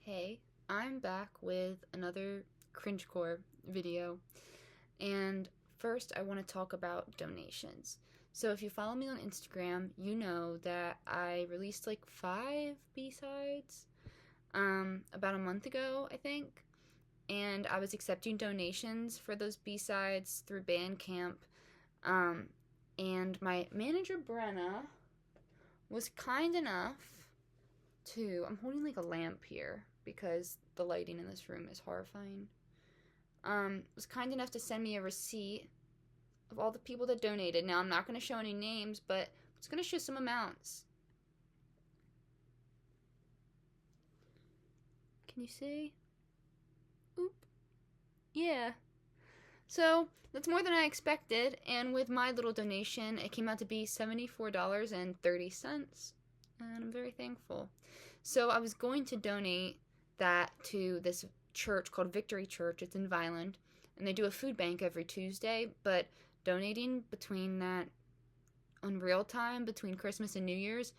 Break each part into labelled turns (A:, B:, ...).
A: Hey, I'm back with another cringecore video, and first I want to talk about donations. So if you follow me on Instagram, you know that I released like 5 B-sides about a month ago, I think, and I was accepting donations for those B-sides through Bandcamp. Um, and my manager Brenna was kind enough I'm holding like a lamp here because the lighting in this room is horrifying. Was kind enough to send me a receipt of all the people that donated. Now I'm not going to show any names, but I'm just going to show some amounts. Can you see? Oop. Yeah. So that's more than I expected, and with my little donation, it came out to be $74.30, and I'm very thankful. So I was going to donate that to this church called Victory Church. It's in Vineland, and they do a food bank every Tuesday, but donating between that unreal time between Christmas and New Year's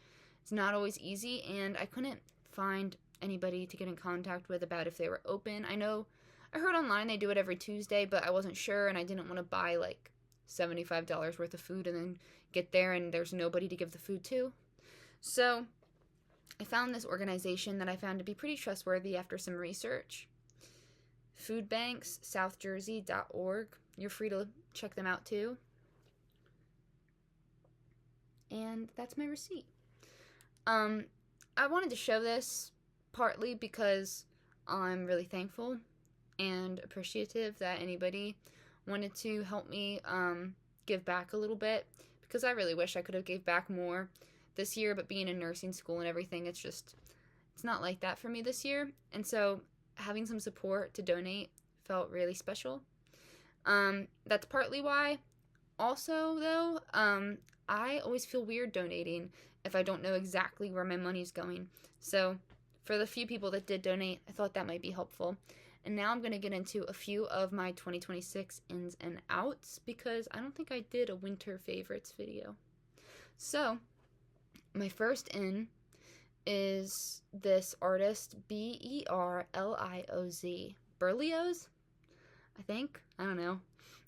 A: is not always easy, and I couldn't find anybody to get in contact with about if they were open. I heard online they do it every Tuesday, but I wasn't sure, and I didn't want to buy like $75 worth of food and then get there and there's nobody to give the food to. So I found this organization that I found to be pretty trustworthy after some research. Foodbanks.southjersey.org. You're free to check them out too. And that's my receipt. I wanted to show this partly because I'm really thankful and appreciative that anybody wanted to help me give back a little bit, because I really wish I could have gave back more this year, but being in nursing school and everything, it's not like that for me this year. And so having some support to donate felt really special. That's partly why. Also, though, I always feel weird donating if I don't know exactly where my money's going. So for the few people that did donate, I thought that might be helpful. And now I'm going to get into a few of my 2026 ins and outs, because I don't think I did a winter favorites video. So my first in is this artist, Berlioz. Berlioz? I think. I don't know.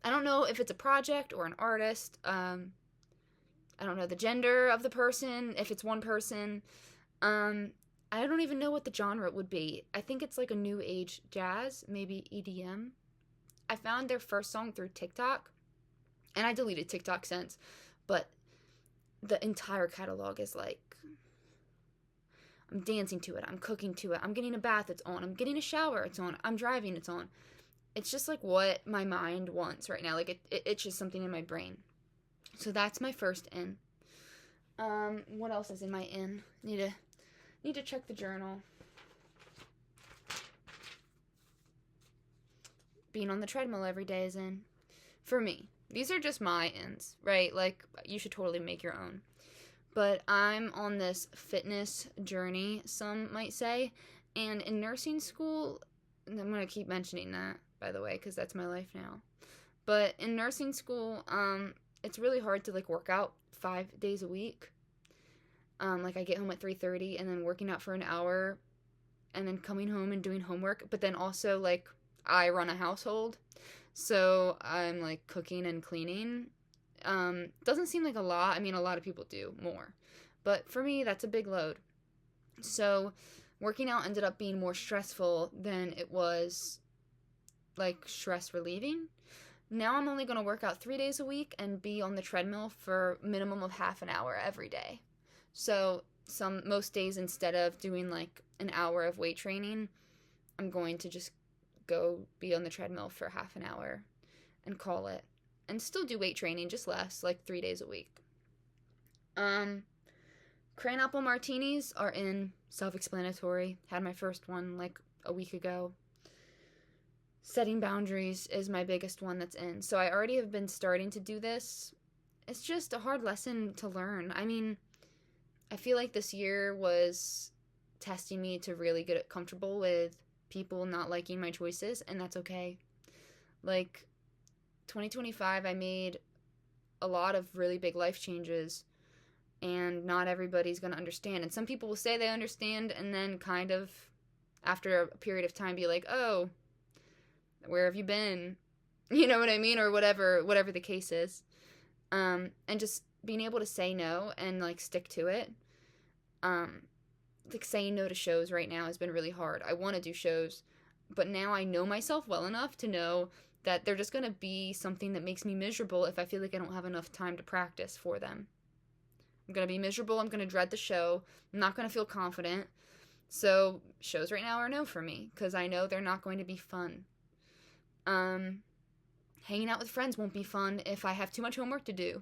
A: I don't know if it's a project or an artist. I don't know the gender of the person, if it's one person. I don't even know what the genre would be. I think it's like a new age jazz, maybe EDM. I found their first song through TikTok, and I deleted TikTok since, but the entire catalog is like, I'm dancing to it, I'm cooking to it, I'm getting a bath, it's on, I'm getting a shower, it's on, I'm driving, it's on. It's just like what my mind wants right now. Like it's just something in my brain. So that's my first in. What else is in my in? Need to check the journal. Being on the treadmill every day is in. For me. These are just my ins, right? Like, you should totally make your own. But I'm on this fitness journey, some might say. And in nursing school, and I'm going to keep mentioning that, by the way, because that's my life now. But in nursing school, it's really hard to, like, work out 5 days a week. Like, I get home at 3:30 and then working out for an hour and then coming home and doing homework. But then also, like, I run a household. So I'm, like, cooking and cleaning. Doesn't seem like a lot. I mean, a lot of people do more. But for me, that's a big load. So working out ended up being more stressful than it was, like, stress relieving. Now I'm only going to work out 3 days a week and be on the treadmill for a minimum of half an hour every day. So most days, instead of doing like an hour of weight training, I'm going to just go be on the treadmill for half an hour and call it. And still do weight training, just less, like 3 days a week. Cran apple martinis are in, self-explanatory. Had my first one like a week ago. Setting boundaries is my biggest one that's in. So I already have been starting to do this. It's just a hard lesson to learn. I mean, I feel like this year was testing me to really get comfortable with people not liking my choices, and that's okay. Like, 2025, I made a lot of really big life changes, and not everybody's going to understand. And some people will say they understand and then kind of after a period of time be like, oh, where have you been? You know what I mean? Or whatever the case is. And just being able to say no and, like, stick to it. Like, saying no to shows right now has been really hard. I want to do shows, but now I know myself well enough to know that they're just going to be something that makes me miserable if I feel like I don't have enough time to practice for them. I'm going to be miserable. I'm going to dread the show. I'm not going to feel confident. So shows right now are no for me because I know they're not going to be fun. Hanging out with friends won't be fun if I have too much homework to do.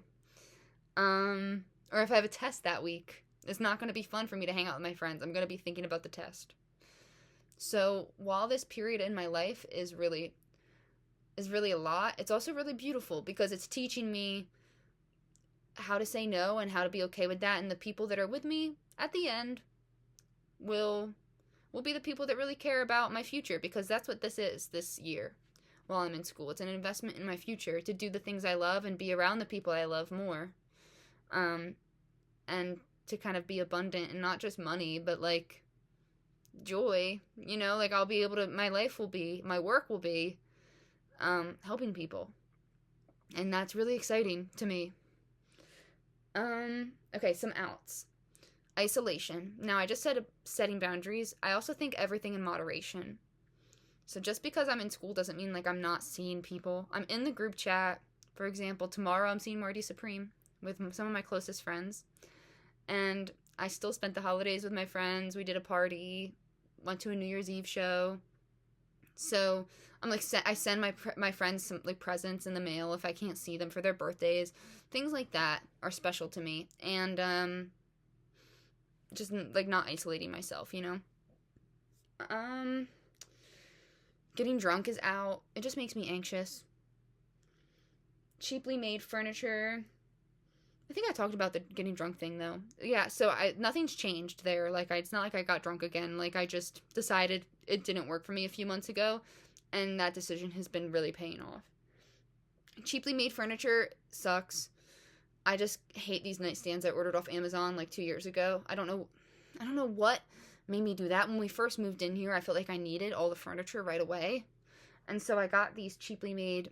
A: Or if I have a test that week. It's not going to be fun for me to hang out with my friends. I'm going to be thinking about the test. So while this period in my life is really a lot, it's also really beautiful because it's teaching me how to say no and how to be okay with that. And the people that are with me at the end will be the people that really care about my future, because that's what this is this year while I'm in school. It's an investment in my future to do the things I love and be around the people I love more. And to kind of be abundant, and not just money, but like joy, you know, like I'll be able to, my work will be helping people. And that's really exciting to me. Okay, some outs. Isolation. Now, I just said setting boundaries. I also think everything in moderation. So just because I'm in school doesn't mean like I'm not seeing people. I'm in the group chat. For example, tomorrow I'm seeing Marty Supreme with some of my closest friends. And I still spent the holidays with my friends. We did a party, went to a New Year's Eve show. So I'm like, I send my friends some like presents in the mail if I can't see them for their birthdays. Things like that are special to me. And just like not isolating myself, you know. Getting drunk is out. It just makes me anxious. Cheaply made furniture. I think I talked about the getting drunk thing, though. Yeah, so nothing's changed there. Like, it's not like I got drunk again. Like, I just decided it didn't work for me a few months ago, and that decision has been really paying off. Cheaply made furniture sucks. I just hate these nightstands I ordered off Amazon, like, 2 years ago. I don't know what made me do that. When we first moved in here, I felt like I needed all the furniture right away. And so I got these cheaply made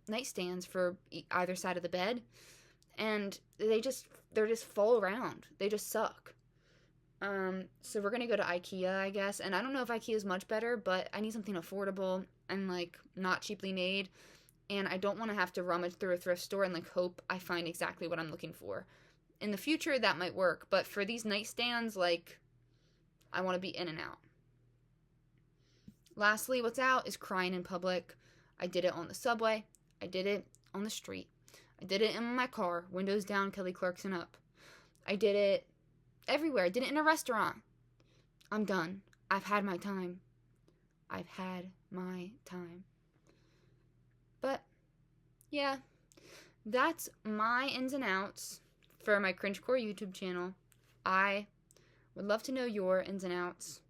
A: nightstands for either side of the bed. And they're just fall around. They just suck. So we're going to go to IKEA, I guess. And I don't know if IKEA is much better, but I need something affordable and, like, not cheaply made. And I don't want to have to rummage through a thrift store and, like, hope I find exactly what I'm looking for. In the future, that might work. But for these nightstands, like, I want to be in and out. Lastly, what's out is crying in public. I did it on the subway. I did it on the street. I did it in my car, windows down, Kelly Clarkson up. I did it everywhere. I did it in a restaurant. I'm done. I've had my time. But, yeah, that's my ins and outs for my Cringecore YouTube channel. I would love to know your ins and outs.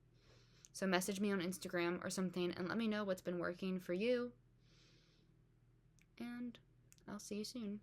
A: So message me on Instagram or something and let me know what's been working for you. And I'll see you soon.